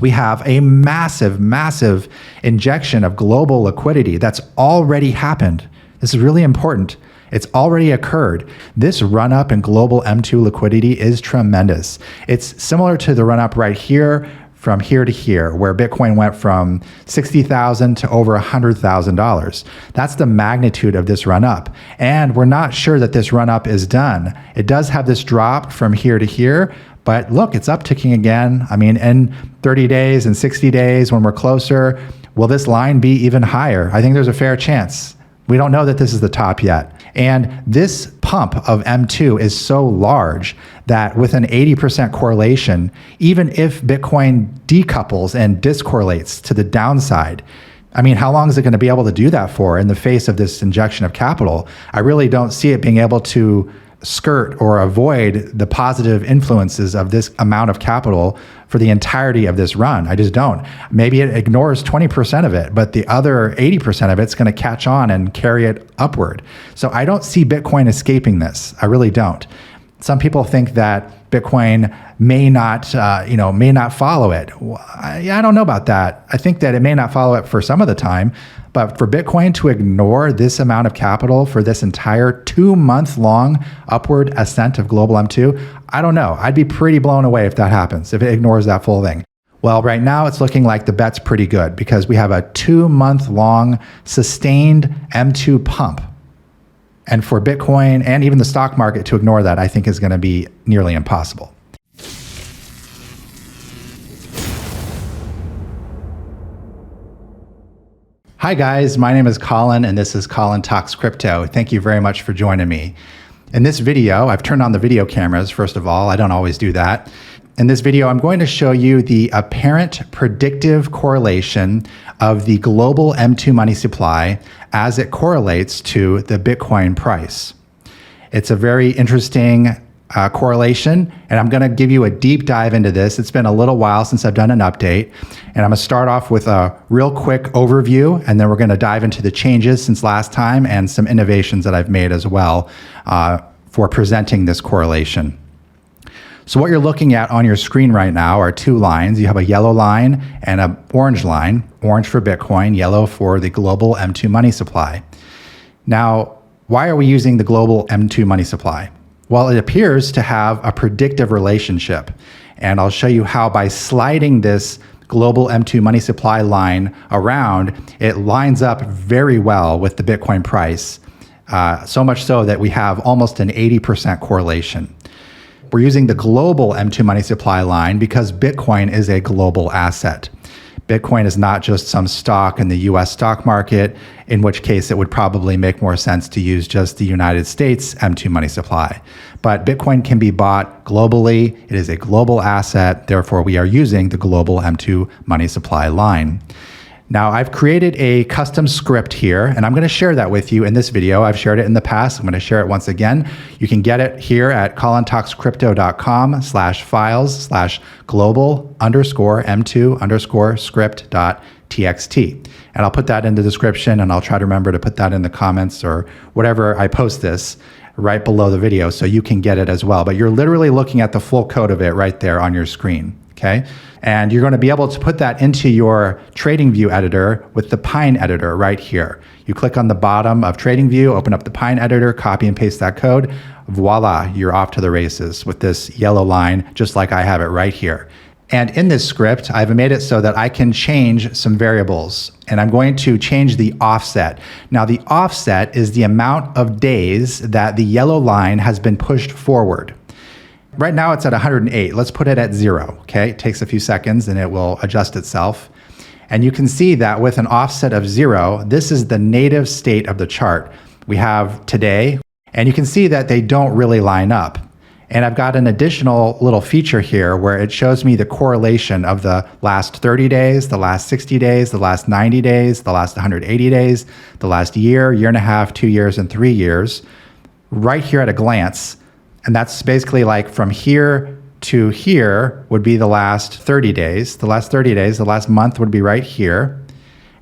We have a massive, massive injection of global liquidity that's already happened. This is really important. It's already occurred. This run-up in global M2 liquidity is tremendous. It's similar to the run-up right here, from here to here, where Bitcoin went from $60,000 to over $100,000. That's the magnitude of this run-up. And we're not sure that this run-up is done. It does have this drop from here to here, but look, it's upticking again. I mean, in 30 days and 60 days, when we're closer, will this line be even higher? I think there's a fair chance. We don't know that this is the top yet. And this pump of M2 is so large that with an 80% correlation, even if Bitcoin decouples and discorrelates to the downside, I mean, how long is it going to be able to do that for in the face of this injection of capital? I really don't see it being able to skirt or avoid the positive influences of this amount of capital for the entirety of this run. I just don't. Maybe it ignores 20% of it, but the other 80% of it's going to catch on and carry it upward. So I don't see Bitcoin escaping this. I really don't. Some people think that Bitcoin may not follow it. I don't know about that. I think that it may not follow it for some of the time, but for Bitcoin to ignore this amount of capital for this entire 2-month-long upward ascent of global M2, I don't know. I'd be pretty blown away if that happens, if it ignores that full thing. Well, right now it's looking like the bet's pretty good because we have a 2-month-long sustained M2 pump. And for Bitcoin and even the stock market to ignore that, I think is going to be nearly impossible. Hi guys, my name is Colin and this is Colin Talks Crypto. Thank you very much for joining me. In this video, I've turned on the video cameras, first of all. I don't always do that. In this video, I'm going to show you the apparent predictive correlation of the global M2 money supply as it correlates to the Bitcoin price. It's a very interesting correlation, and I'm going to give you a deep dive into this. It's been a little while since I've done an update, and I'm going to start off with a real quick overview, and then we're going to dive into the changes since last time and some innovations that I've made as well for presenting this correlation. So what you're looking at on your screen right now are two lines. You have a yellow line and an orange line, orange for Bitcoin, yellow for the global M2 money supply. Now, why are we using the global M2 money supply? Well, it appears to have a predictive relationship, and I'll show you how by sliding this global M2 money supply line around, it lines up very well with the Bitcoin price, so much so that we have almost an 80% correlation. We're using the global M2 money supply line because Bitcoin is a global asset. Bitcoin is not just some stock in the US stock market, in which case it would probably make more sense to use just the United States M2 money supply. But Bitcoin can be bought globally. It is a global asset. Therefore, we are using the global M2 money supply line. Now, I've created a custom script here, and I'm going to share that with you in this video. I've shared it in the past. I'm going to share it once again. You can get it here at colintalkscrypto.com/files/global_m2_script.txt. And I'll put that in the description, and I'll try to remember to put that in the comments or whatever I post this right below the video so you can get it as well. But you're literally looking at the full code of it right there on your screen. Okay. And you're going to be able to put that into your TradingView editor with the Pine editor right here. You click on the bottom of TradingView, open up the Pine editor, copy and paste that code. Voila, you're off to the races with this yellow line, just like I have it right here. And in this script, I've made it so that I can change some variables, and I'm going to change the offset. Now, the offset is the amount of days that the yellow line has been pushed forward. Right now it's at 108. Let's put it at 0, okay? It takes a few seconds and it will adjust itself. And you can see that with an offset of 0, this is the native state of the chart. We have today, and you can see that they don't really line up. And I've got an additional little feature here where it shows me the correlation of the last 30 days, the last 60 days, the last 90 days, the last 180 days, the last year, year and a half, 2 years, and 3 years, right here at a glance. And that's basically like from here to here would be the last 30 days. The last 30 days, the last month would be right here.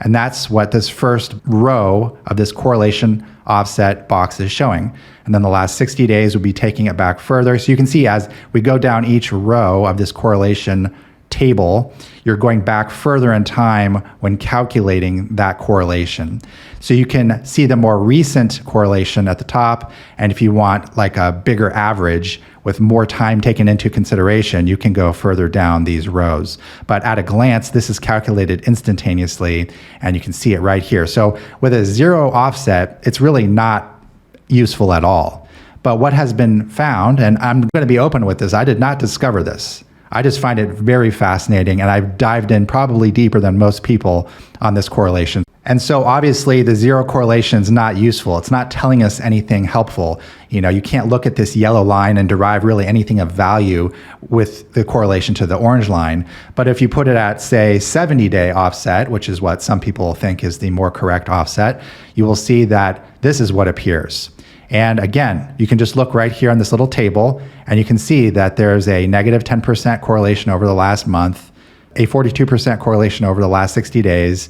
And that's what this first row of this correlation offset box is showing. And then the last 60 days would be taking it back further. So you can see as we go down each row of this correlation table, you're going back further in time when calculating that correlation. So you can see the more recent correlation at the top, and if you want like a bigger average with more time taken into consideration, you can go further down these rows. But at a glance, this is calculated instantaneously, and you can see it right here. So with a zero offset, it's really not useful at all. But what has been found, and I'm going to be open with this, I did not discover this. I just find it very fascinating, and I've dived in probably deeper than most people on this correlation. And so obviously the zero correlation is not useful. It's not telling us anything helpful. You know, you can't look at this yellow line and derive really anything of value with the correlation to the orange line. But if you put it at, say, 70-day offset, which is what some people think is the more correct offset, you will see that this is what appears. And again, you can just look right here on this little table, and you can see that there's a negative 10% correlation over the last month, a 42% correlation over the last 60 days,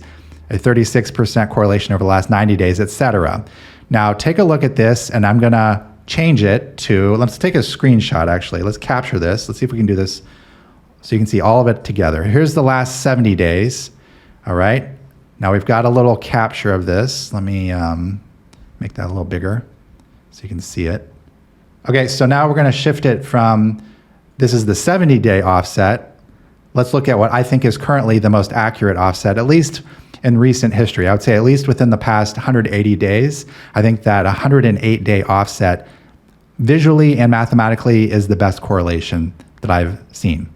a 36% correlation over the last 90 days, etc. Now take a look at this, and I'm gonna change it to, let's take a screenshot actually. Let's capture this. Let's see if we can do this so you can see all of it together. Here's the last 70 days, all right? Now we've got a little capture of this. Let me make that a little bigger so you can see it. Okay, so now we're gonna shift it from, this is the 70-day offset. Let's look at what I think is currently the most accurate offset, at least in recent history. I would say at least within the past 180 days, I think that 108-day offset visually and mathematically is the best correlation that I've seen.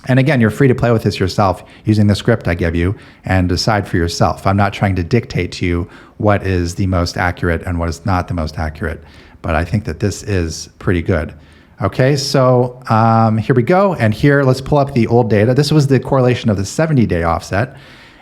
And again, you're free to play with this yourself using the script I give you and decide for yourself. I'm not trying to dictate to you what is the most accurate and what is not the most accurate, but I think that this is pretty good. Okay, so here we go. And here, let's pull up the old data. This was the correlation of the 70-day offset.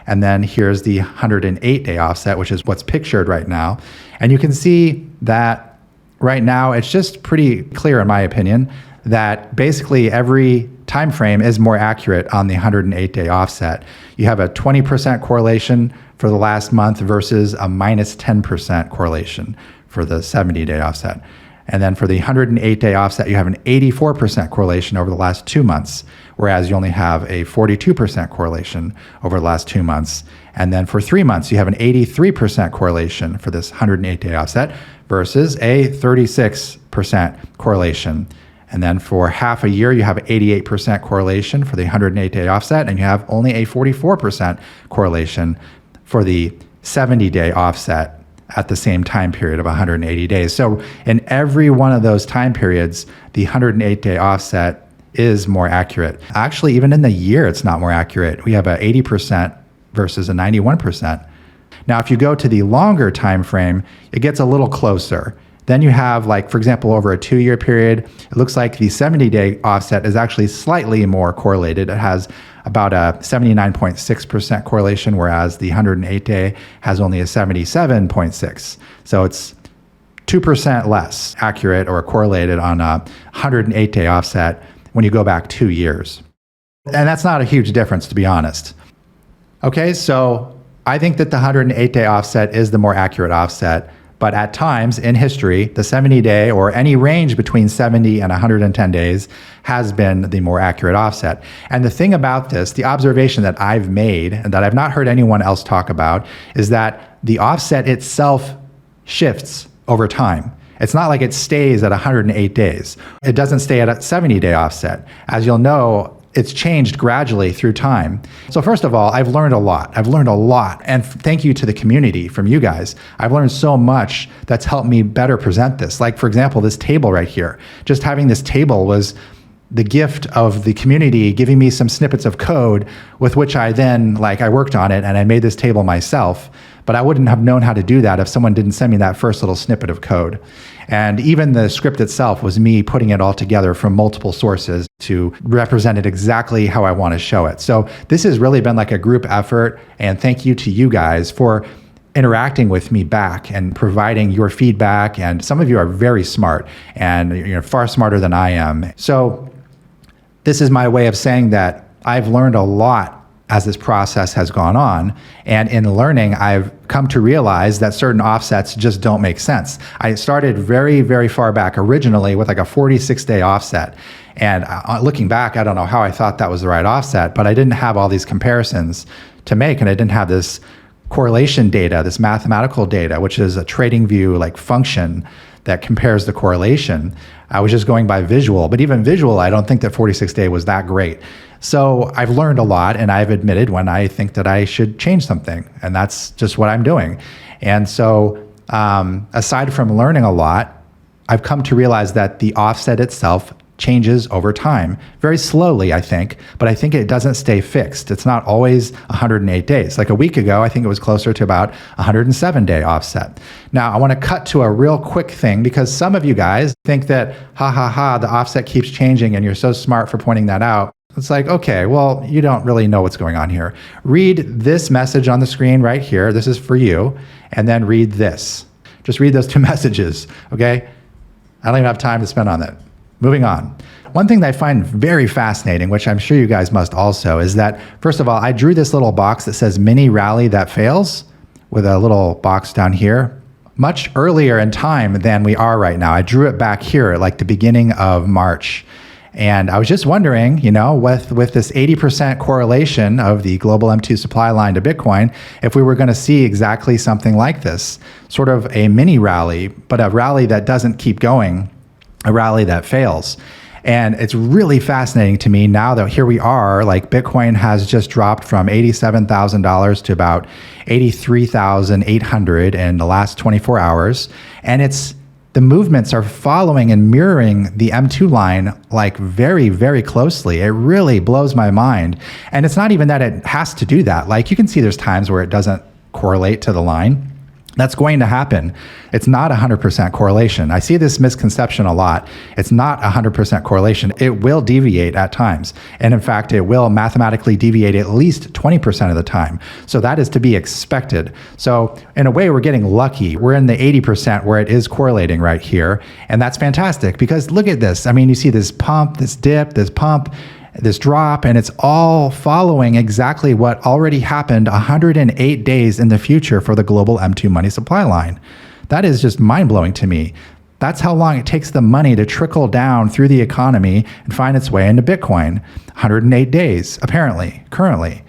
And then here's the 108-day offset, which is what's pictured right now. And you can see that right now, it's just pretty clear, in my opinion, that basically every time frame is more accurate on the 108-day offset. You have a 20% correlation for the last month versus a minus 10% correlation for the 70-day offset. And then for the 108-day offset, you have an 84% correlation over the last 2 months, whereas you only have a 42% correlation over the last 2 months. And then for 3 months, you have an 83% correlation for this 108-day offset versus a 36% correlation. And then for half a year, you have 88% correlation for the 108-day offset, and you have only a 44% correlation for the 70-day offset at the same time period of 180 days. So in every one of those time periods, the 108-day offset is more accurate. Actually, even in the year, it's not more accurate. We have a 80% versus a 91%. Now, if you go to the longer time frame, it gets a little closer. Then you have, like, for example, over a 2-year period, it looks like the 70-day offset is actually slightly more correlated. It has about a 79.6% correlation, whereas the 108-day has only a 77.6. So it's 2% less accurate or correlated on a 108-day offset when you go back 2 years. And that's not a huge difference, to be honest. Okay, so I think that the 108-day offset is the more accurate offset. But at times in history, the 70-day or any range between 70 and 110 days has been the more accurate offset. And the thing about this, the observation that I've made and that I've not heard anyone else talk about, is that the offset itself shifts over time. It's not like it stays at 108 days. It doesn't stay at a 70-day offset. As you'll know, it's changed gradually through time. So first of all, I've learned a lot. And thank you to the community from you guys. I've learned so much that's helped me better present this. Like, for example, this table right here. Just having this table was the gift of the community giving me some snippets of code with which I then, I worked on it and I made this table myself. But I wouldn't have known how to do that if someone didn't send me that first little snippet of code. And even the script itself was me putting it all together from multiple sources to represent it exactly how I want to show it. So this has really been like a group effort, and thank you to you guys for interacting with me back and providing your feedback. And some of you are very smart, and you're far smarter than I am. So this is my way of saying that I've learned a lot as this process has gone on. And in learning, I've come to realize that certain offsets just don't make sense. I started very, very far back originally with like a 46-day offset. And looking back, I don't know how I thought that was the right offset, but I didn't have all these comparisons to make, and I didn't have this correlation data, this mathematical data, which is a trading view like function that compares the correlation. I was just going by visual, but even visual, I don't think that 46-day was that great. So I've learned a lot, and I've admitted when I think that I should change something, and that's just what I'm doing. And so aside from learning a lot, I've come to realize that the offset itself changes over time, very slowly, I think, but I think it doesn't stay fixed. It's not always 108 days. Like a week ago, I think it was closer to about 107-day offset. Now, I want to cut to a real quick thing because some of you guys think that, the offset keeps changing and you're so smart for pointing that out. It's like, okay, well, you don't really know what's going on here. Read this message on the screen right here. This is for you. And then read this. Just read those two messages, okay? I don't even have time to spend on that. Moving on. One thing that I find very fascinating, which I'm sure you guys must also, is that, first of all, I drew this little box that says mini rally that fails with a little box down here much earlier in time than we are right now. I drew it back here at like the beginning of March. And I was just wondering, with this 80% correlation of the global M2 supply line to Bitcoin, if we were going to see exactly something like this, sort of a mini rally, but a rally that doesn't keep going, a rally that fails. And it's really fascinating to me now that here we are, like Bitcoin has just dropped from $87,000 to about $83,800 in the last 24 hours. And the movements are following and mirroring the M2 line like very, very closely. It really blows my mind. And it's not even that it has to do that. Like you can see there's times where it doesn't correlate to the line. That's going to happen. It's not 100% correlation. I see this misconception a lot. It's not 100% correlation. It will deviate at times. And in fact, it will mathematically deviate at least 20% of the time. So that is to be expected. So in a way, we're getting lucky. We're in the 80% where it is correlating right here. And that's fantastic because look at this. I mean, you see this pump, this dip, this pump, this drop, and it's all following exactly what already happened 108 days in the future for the global M2 money supply line. That is just mind-blowing to me. That's how long it takes the money to trickle down through the economy and find its way into Bitcoin. 108 days, apparently, currently.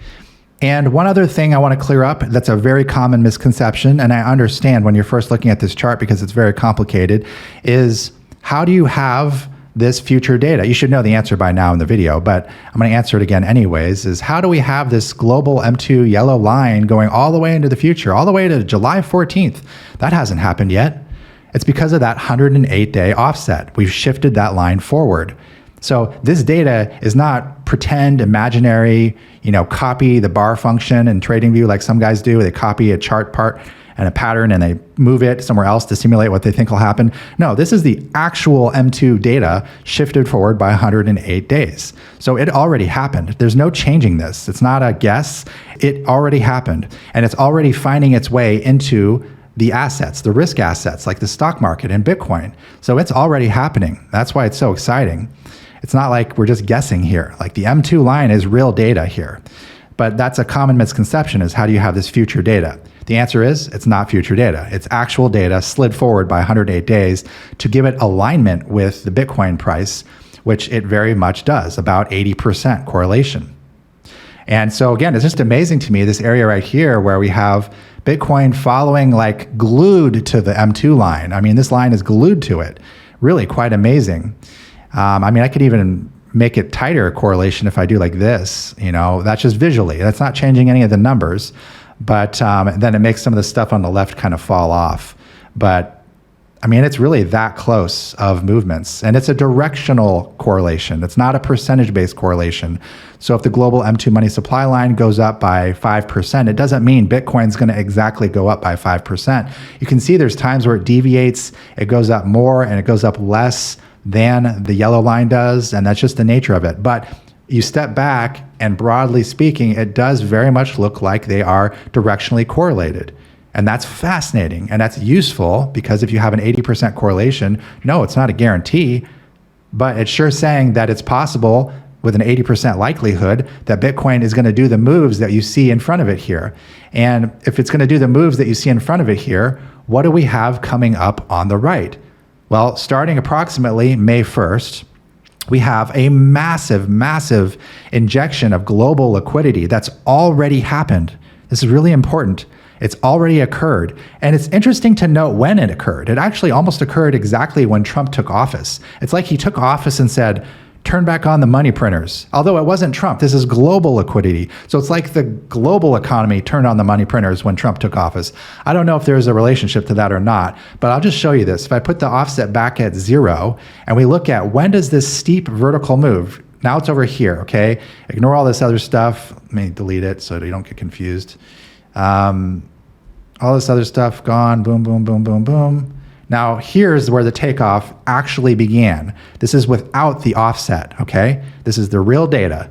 And one other thing I want to clear up that's a very common misconception, and I understand when you're first looking at this chart because it's very complicated, is how do you have this future data? You should know the answer by now in the video, but I'm going to answer it again anyways, is how do we have this global M2 yellow line going all the way into the future, all the way to July 14th? That hasn't happened yet. It's because of that 108-day offset. We've shifted that line forward. So this data is not pretend, imaginary, copy the bar function in TradingView like some guys do. They copy a chart part and a pattern and they move it somewhere else to simulate what they think will happen. No, this is the actual M2 data shifted forward by 108 days. So it already happened. There's no changing this. It's not a guess. It already happened. And it's already finding its way into the assets, the risk assets like the stock market and Bitcoin. So it's already happening. That's why it's so exciting. It's not like we're just guessing here. Like the M2 line is real data here. But that's a common misconception is how do you have this future data? The answer is it's not future data. It's actual data slid forward by 108 days to give it alignment with the Bitcoin price, which it very much does, about 80% correlation. And so again, it's just amazing to me, this area right here where we have Bitcoin following like glued to the M2 line. I mean, this line is glued to it. Really quite amazing. I could even make it tighter correlation if I do like this, that's just visually. That's not changing any of the numbers. But then it makes some of the stuff on the left kind of fall off. But it's really that close of movements. And it's a directional correlation. It's not a percentage-based correlation. So if the global M2 money supply line goes up by 5%, it doesn't mean Bitcoin's going to exactly go up by 5%. You can see there's times where it deviates, it goes up more, and it goes up less than the yellow line does. And that's just the nature of it. But you step back, and broadly speaking, it does very much look like they are directionally correlated. And that's fascinating. And that's useful because if you have an 80% correlation, no, it's not a guarantee, but it's sure saying that it's possible with an 80% likelihood that Bitcoin is going to do the moves that you see in front of it here. And if it's going to do the moves that you see in front of it here, what do we have coming up on the right? Well, starting approximately May 1st, we have a massive, massive injection of global liquidity that's already happened. This is really important. It's already occurred. And it's interesting to note when it occurred. It actually almost occurred exactly when Trump took office. It's like he took office and said, turn back on the money printers. Although it wasn't Trump, this is global liquidity. So it's like the global economy turned on the money printers when Trump took office. I don't know if there's a relationship to that or not, but I'll just show you this. If I put the offset back at 0 and we look at when does this steep vertical move, now it's over here, okay? Ignore all this other stuff. Let me delete it so you don't get confused. All this other stuff gone, boom, boom, boom, boom, boom. Now, here's where the takeoff actually began. This is without the offset, okay? This is the real data.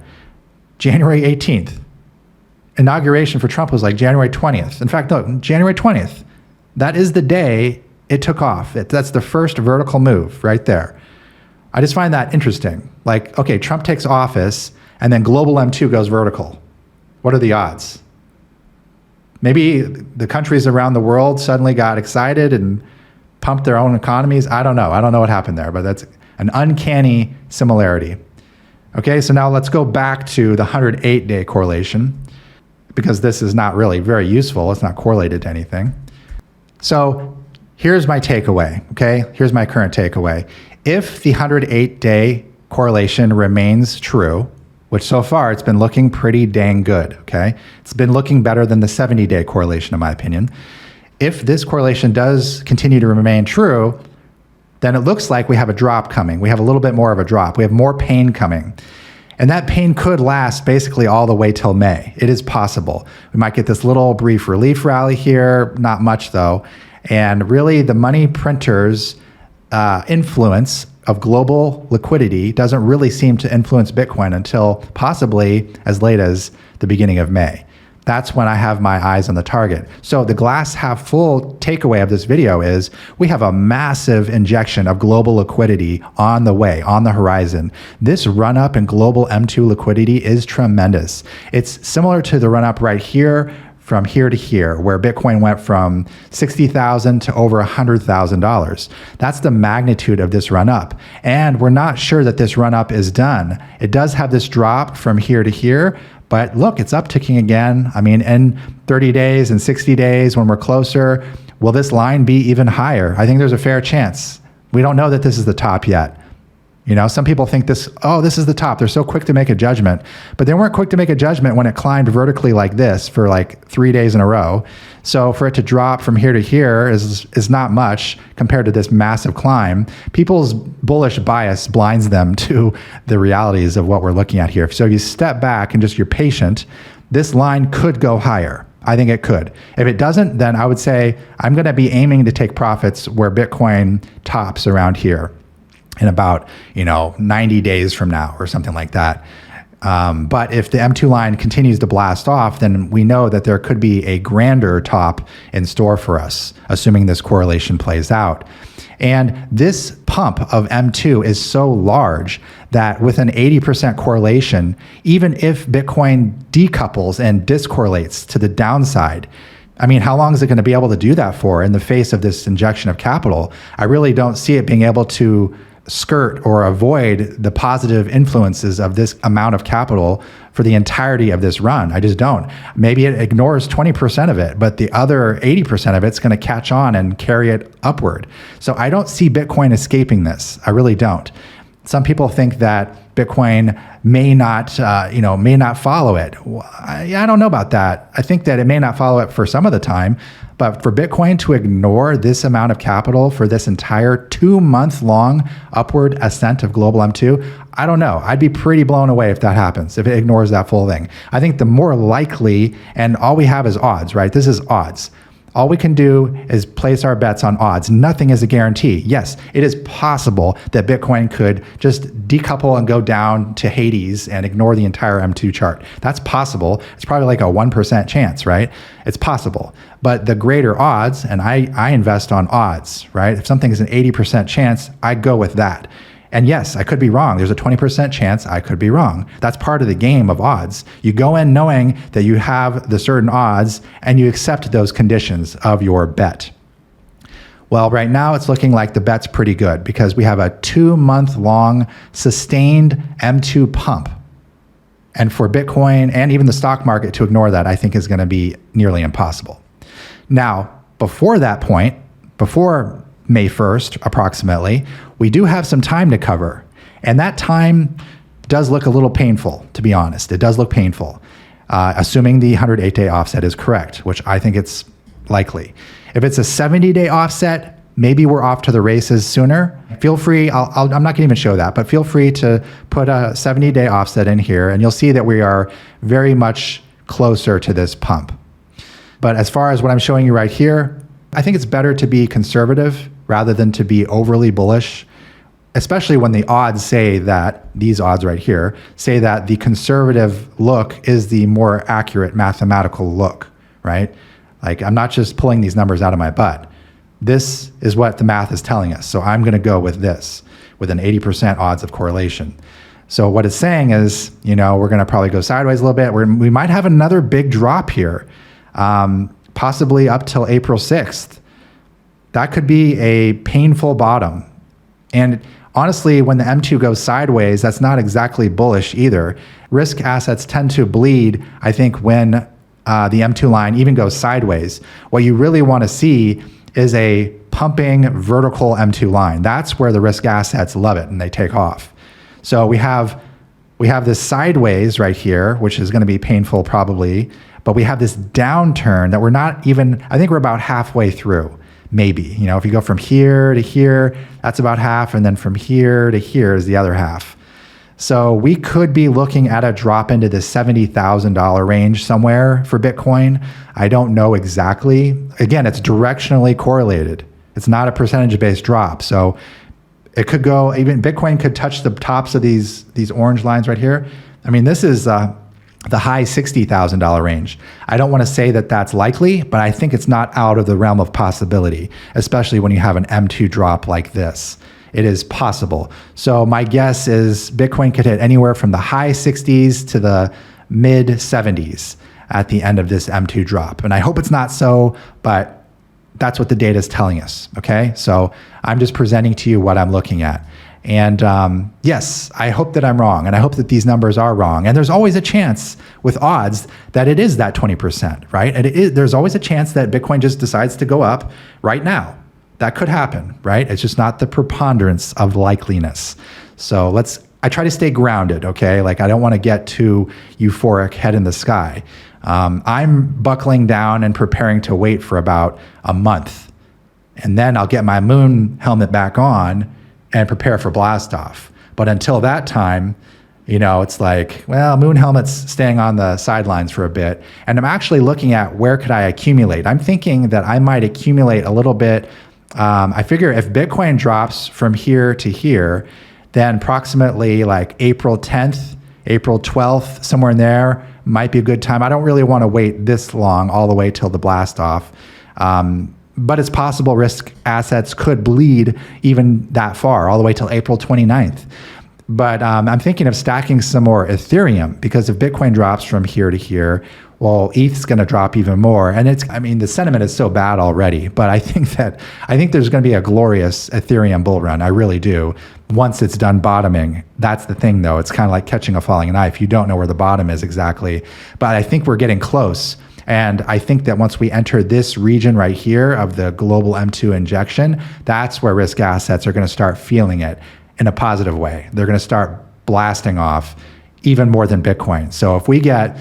January 18th. Inauguration for Trump was like January 20th. In fact, no, January 20th. That is the day it took off. That's the first vertical move right there. I just find that interesting. Like, okay, Trump takes office and then global M2 goes vertical. What are the odds? Maybe the countries around the world suddenly got excited and pumped their own economies. I don't know. I don't know what happened there, but that's an uncanny similarity. Okay, so now let's go back to the 108-day correlation because this is not really very useful. It's not correlated to anything. So here's my takeaway, okay? Here's my current takeaway. If the 108-day correlation remains true, which so far it's been looking pretty dang good, okay? It's been looking better than the 70-day correlation, in my opinion. If this correlation does continue to remain true, then it looks like we have a drop coming. We have a little bit more of a drop. We have more pain coming. And that pain could last basically all the way till May. It is possible. We might get this little brief relief rally here, not much though. And really the money printers' influence of global liquidity doesn't really seem to influence Bitcoin until possibly as late as the beginning of May. That's when I have my eyes on the target. So the glass half full takeaway of this video is we have a massive injection of global liquidity on the way, on the horizon. This run up in global M2 liquidity is tremendous. It's similar to the run up right here from here to here, where Bitcoin went from $60,000 to over $100,000. That's the magnitude of this run up. And we're not sure that this run up is done. It does have this drop from here to here, but look, it's upticking again. I mean, in 30 days and 60 days, when we're closer, will this line be even higher? I think there's a fair chance. We don't know that this is the top yet. You know, some people think this is the top. They're so quick to make a judgment, but they weren't quick to make a judgment when it climbed vertically like this for like 3 days in a row. So for it to drop from here to here is not much compared to this massive climb. People's bullish bias blinds them to the realities of what we're looking at here. So if you step back and just you're patient, this line could go higher. I think it could. If it doesn't, then I would say I'm going to be aiming to take profits where Bitcoin tops around here in about 90 days from now or something like that. But if the M2 line continues to blast off, then we know that there could be a grander top in store for us, assuming this correlation plays out. And this pump of M2 is so large that with an 80% correlation, even if Bitcoin decouples and discorrelates to the downside, I mean, how long is it going to be able to do that for in the face of this injection of capital? I really don't see it being able to skirt or avoid the positive influences of this amount of capital for the entirety of this run. I just don't. Maybe it ignores 20% of it, but the other 80% of it's going to catch on and carry it upward. So I don't see Bitcoin escaping this. I really don't. Some people think that Bitcoin may not follow it. I don't know about that. I think that it may not follow it for some of the time, but for Bitcoin to ignore this amount of capital for this entire 2-month-long upward ascent of global M2, I don't know. I'd be pretty blown away if that happens, if it ignores that full thing. I think the more likely, and all we have is odds, right? This is odds. All we can do is place our bets on odds. Nothing is a guarantee. Yes, it is possible that Bitcoin could just decouple and go down to Hades and ignore the entire M2 chart. That's possible. It's probably like a 1% chance, right? It's possible. But the greater odds, and I invest on odds, right? If something is an 80% chance, I go with that. And yes, I could be wrong. There's a 20% chance I could be wrong. That's part of the game of odds. You go in knowing that you have the certain odds and you accept those conditions of your bet. Well, right now it's looking like the bet's pretty good because we have a 2-month long sustained M2 pump. And for Bitcoin and even the stock market to ignore that, I think is going to be nearly impossible. Now, before that point, before May 1st, approximately, we do have some time to cover. And that time does look a little painful, to be honest. It does look painful, assuming the 108-day offset is correct, which I think it's likely. If it's a 70-day offset, maybe we're off to the races sooner. Feel free, I'm not going to even show that, but feel free to put a 70-day offset in here, and you'll see that we are very much closer to this pump. But as far as what I'm showing you right here, I think it's better to be conservative rather than to be overly bullish, especially when the odds say that, these odds right here, say that the conservative look is the more accurate mathematical look, right? Like, I'm not just pulling these numbers out of my butt. This is what the math is telling us. So I'm going to go with this, with an 80% odds of correlation. So what it's saying is, we're going to probably go sideways a little bit. We might have another big drop here, possibly up till April 6th. That could be a painful bottom. And honestly, when the M2 goes sideways, that's not exactly bullish either. Risk assets tend to bleed, I think, when the M2 line even goes sideways. What you really want to see is a pumping vertical M2 line. That's where the risk assets love it and they take off. So we have this sideways right here, which is going to be painful probably, but we have this downturn that we're not even, I think we're about halfway through, maybe. If you go from here to here, that's about half, and then from here to here is the other half. So we could be looking at a drop into the $70,000 range somewhere for Bitcoin. I don't know exactly. Again, it's directionally correlated. It's not a percentage-based drop. So it could go, even Bitcoin could touch the tops of these orange lines right here. I mean, this is the high $60,000 range. I don't want to say that that's likely, but I think it's not out of the realm of possibility, especially when you have an M2 drop like this. It is possible. So my guess is Bitcoin could hit anywhere from the high 60s to the mid 70s at the end of this M2 drop. And I hope it's not so, but that's what the data is telling us. Okay. So I'm just presenting to you what I'm looking at. And yes, I hope that I'm wrong. And I hope that these numbers are wrong. And there's always a chance with odds that it is that 20%, right? And there's always a chance that Bitcoin just decides to go up right now. That could happen, right? It's just not the preponderance of likeliness. So I try to stay grounded, okay? Like, I don't want to get too euphoric, head in the sky. I'm buckling down and preparing to wait for about a month. And then I'll get my moon helmet back on and prepare for blast off. But until that time, it's like, well, moon helmet's staying on the sidelines for a bit. And I'm actually looking at where could I accumulate. I'm thinking that I might accumulate a little bit. I figure if Bitcoin drops from here to here, then approximately like April 10th, April 12th, somewhere in there might be a good time. I don't really want to wait this long all the way till the blast off. But it's possible risk assets could bleed even that far, all the way till April 29th. But I'm thinking of stacking some more Ethereum, because if Bitcoin drops from here to here, well, ETH's going to drop even more. And the sentiment is so bad already, but I think there's going to be a glorious Ethereum bull run. I really do. Once it's done bottoming, that's the thing though. It's kind of like catching a falling knife. You don't know where the bottom is exactly, but I think we're getting close. And I think that once we enter this region right here of the global M2 injection, that's where risk assets are going to start feeling it in a positive way. They're going to start blasting off even more than Bitcoin. So if we get,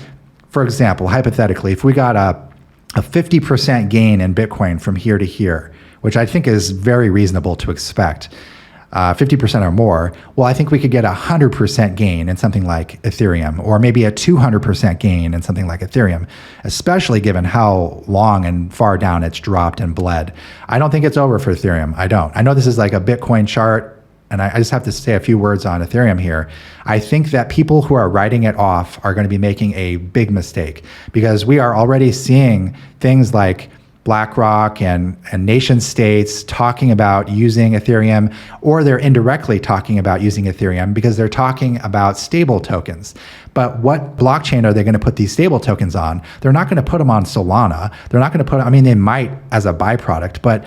for example, hypothetically, if we got a 50% gain in Bitcoin from here to here, which I think is very reasonable to expect, 50% or more, well, I think we could get 100% gain in something like Ethereum, or maybe a 200% gain in something like Ethereum, especially given how long and far down it's dropped and bled. I don't think it's over for Ethereum. I don't. I know this is like a Bitcoin chart, and I just have to say a few words on Ethereum here. I think that people who are writing it off are going to be making a big mistake, because we are already seeing things like BlackRock and nation states talking about using Ethereum, or they're indirectly talking about using Ethereum because they're talking about stable tokens. But what blockchain are they going to put these stable tokens on? They're not going to put them on Solana. They're not going to they might as a byproduct, but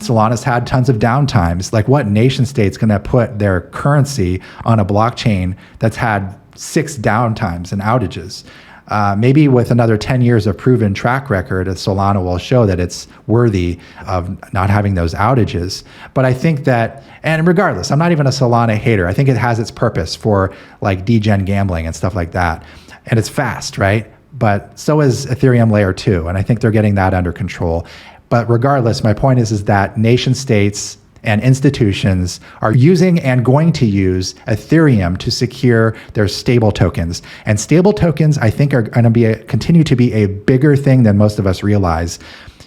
Solana's had tons of downtimes. Like, what nation state's going to put their currency on a blockchain that's had 6 downtimes and outages? Maybe with another 10 years of proven track record, Solana will show that it's worthy of not having those outages. But I think that, and regardless, I'm not even a Solana hater. I think it has its purpose for like degen gambling and stuff like that. And it's fast, right? But so is Ethereum layer 2. And I think they're getting that under control. But regardless, my point is that nation states and institutions are using and going to use Ethereum to secure their stable tokens. And stable tokens, I think, are going to continue to be a bigger thing than most of us realize.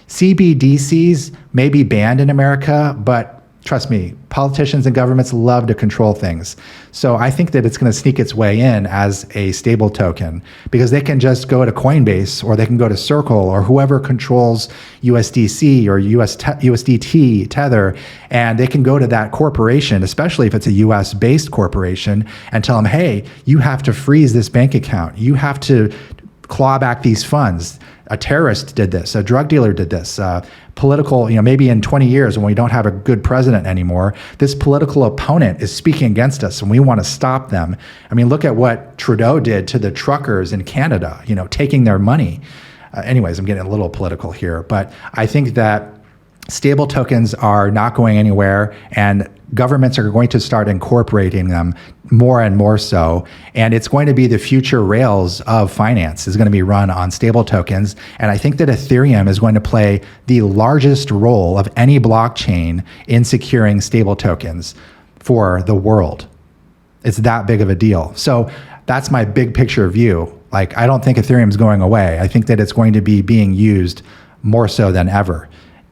CBDCs may be banned in America, but trust me, politicians and governments love to control things. So I think that it's going to sneak its way in as a stable token, because they can just go to Coinbase, or they can go to Circle, or whoever controls USDC or USDT Tether, and they can go to that corporation, especially if it's a US based corporation, and tell them, hey, you have to freeze this bank account. You have to claw back these funds. A terrorist did this, a drug dealer did this, political, maybe in 20 years when we don't have a good president anymore, this political opponent is speaking against us and we want to stop them. I mean, look at what Trudeau did to the truckers in Canada, taking their money. Anyways, I'm getting a little political here, but I think that stable tokens are not going anywhere, and governments are going to start incorporating them more and more so. And it's going to be the future rails of finance is going to be run on stable tokens. And I think that Ethereum is going to play the largest role of any blockchain in securing stable tokens for the world. It's that big of a deal. So that's my big picture view. Like, I don't think Ethereum is going away. I think that it's going to be being used more so than ever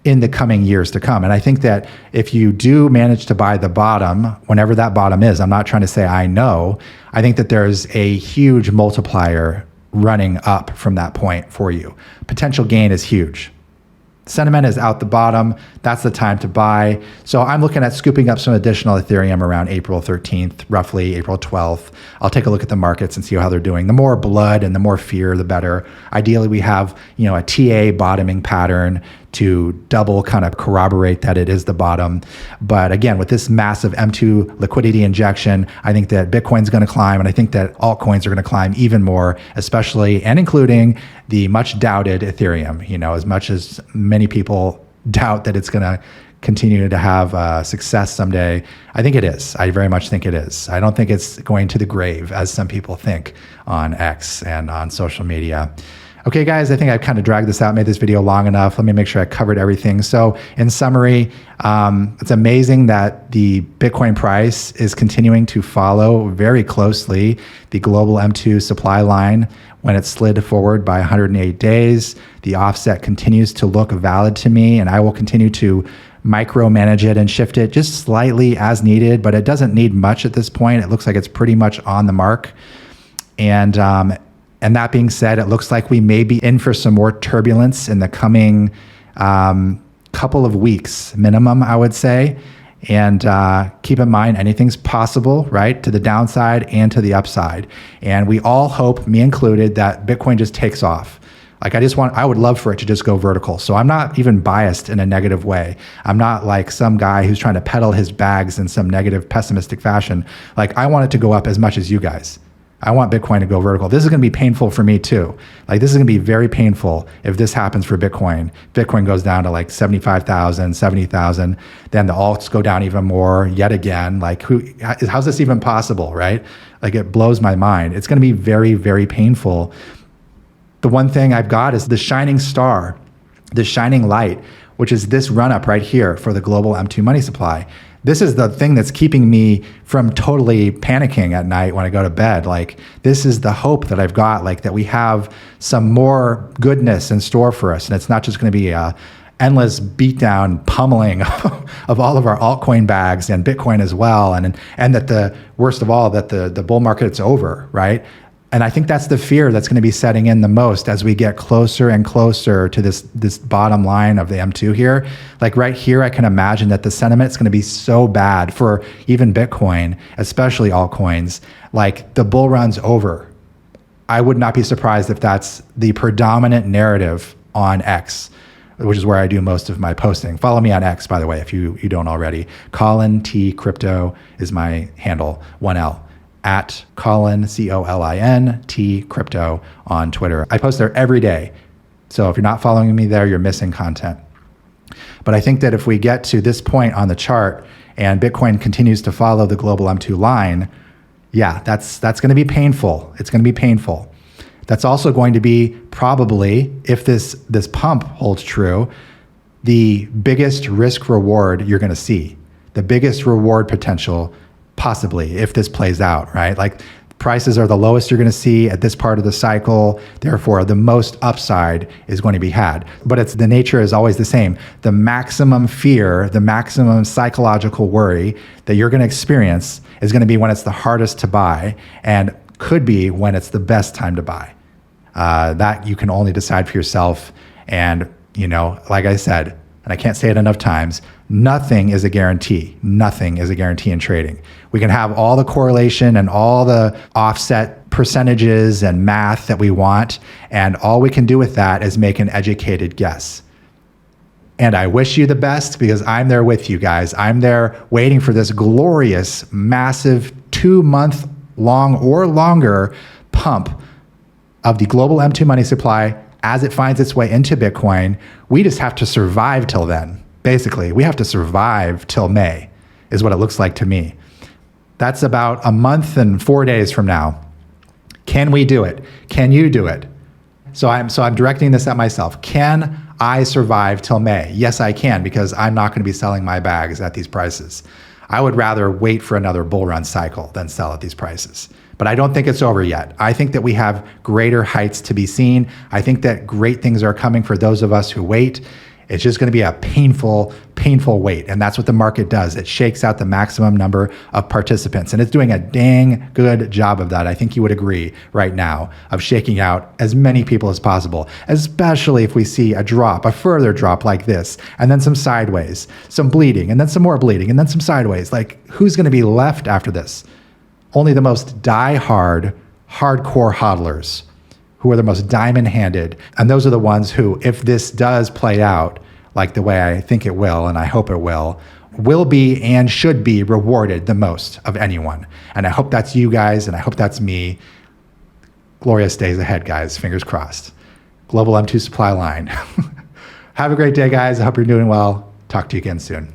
in the coming years to come. And I think that if you do manage to buy the bottom, whenever that bottom is, I'm not trying to say I know, I think that there's a huge multiplier running up from that point for you. Potential gain is huge. Sentiment is out the bottom. That's the time to buy. So I'm looking at scooping up some additional Ethereum around April 13th, roughly April 12th. I'll take a look at the markets and see how they're doing. The more blood and the more fear, the better. Ideally, we have, a TA bottoming pattern to double kind of corroborate that it is the bottom. But again, with this massive M2 liquidity injection, I think that Bitcoin's going to climb, and I think that altcoins are going to climb even more, especially and including the much doubted Ethereum. As much as many people doubt that it's going to continue to have success someday, I think it is. I very much think it is. I don't think it's going to the grave, as some people think on X and on social media. Okay, guys, I think I've kind of dragged this out, made this video long enough. Let me make sure I covered everything. So in summary, it's amazing that the Bitcoin price is continuing to follow very closely the global M2 supply line when it slid forward by 108 days. The offset continues to look valid to me, and I will continue to micromanage it and shift it just slightly as needed, but it doesn't need much at this point. It looks like it's pretty much on the mark. And that being said, it looks like we may be in for some more turbulence in the coming couple of weeks minimum, I would say. And keep in mind, anything's possible, right? To the downside and to the upside. And we all hope, me included, that Bitcoin just takes off. Like, I would love for it to just go vertical. So I'm not even biased in a negative way. I'm not like some guy who's trying to peddle his bags in some negative, pessimistic fashion. Like, I want it to go up as much as you guys. I want Bitcoin to go vertical. This is going to be painful for me too. Like, this is going to be very painful if this happens for Bitcoin. Bitcoin goes down to like 75,000, 70,000. Then the alts go down even more yet again. Like, how's this even possible, right? Like, it blows my mind. It's going to be very, very painful. The one thing I've got is the shining star, the shining light, which is this run up right here for the global M2 money supply. This is the thing that's keeping me from totally panicking at night when I go to bed. Like, this is the hope that I've got, like, that we have some more goodness in store for us. And it's not just going to be a endless beatdown pummeling of all of our altcoin bags and Bitcoin as well. And that the worst of all, that the bull market's over, right? And I think that's the fear that's going to be setting in the most as we get closer and closer to this bottom line of the M2 here. Like, right here, I can imagine that the sentiment is going to be so bad for even Bitcoin, especially altcoins. Like, the bull run's over. I would not be surprised if that's the predominant narrative on X. which is where I do most of my posting. Follow me on X, by the way, if you don't already. Colin T Crypto is my handle, 1L. At Colin, Colin T Crypto on Twitter. I post there every day. So if you're not following me there, you're missing content. But I think that if we get to this point on the chart and Bitcoin continues to follow the global M2 line, yeah, that's going to be painful. It's going to be painful. That's also going to be probably, if this pump holds true, the biggest risk reward you're going to see, the biggest reward potential possibly if this plays out, right? Like prices are the lowest you're going to see at this part of the cycle. Therefore, the most upside is going to be had. But the nature is always the same. The maximum fear, the maximum psychological worry that you're going to experience is going to be when it's the hardest to buy and could be when it's the best time to buy. That you can only decide for yourself. And, like I said, and I can't say it enough times, nothing is a guarantee. Nothing is a guarantee in trading. We can have all the correlation and all the offset percentages and math that we want, and all we can do with that is make an educated guess. And I wish you the best because I'm there with you guys. I'm there waiting for this glorious, massive 2-month long or longer pump of the global M2 money supply as it finds its way into Bitcoin. We just have to survive till then. Basically, we have to survive till May is what it looks like to me. That's about a month and 4 days from now. Can we do it? Can you do it? So I'm directing this at myself. Can I survive till May? Yes, I can, because I'm not going to be selling my bags at these prices. I would rather wait for another bull run cycle than sell at these prices. But I don't think it's over yet. I think that we have greater heights to be seen. I think that great things are coming for those of us who wait. It's just going to be a painful, painful wait. And that's what the market does. It shakes out the maximum number of participants. And it's doing a dang good job of that. I think you would agree right now, of shaking out as many people as possible, especially if we see a drop, a further drop like this, and then some sideways, some bleeding, and then some more bleeding, and then some sideways. Like, who's going to be left after this? Only the most hardcore hodlers, who are the most diamond-handed. And those are the ones who, if this does play out like the way I think it will, and I hope it will be and should be rewarded the most of anyone. And I hope that's you guys, and I hope that's me. Glorious days ahead, guys. Fingers crossed. Global M2 supply line. Have a great day, guys. I hope you're doing well. Talk to you again soon.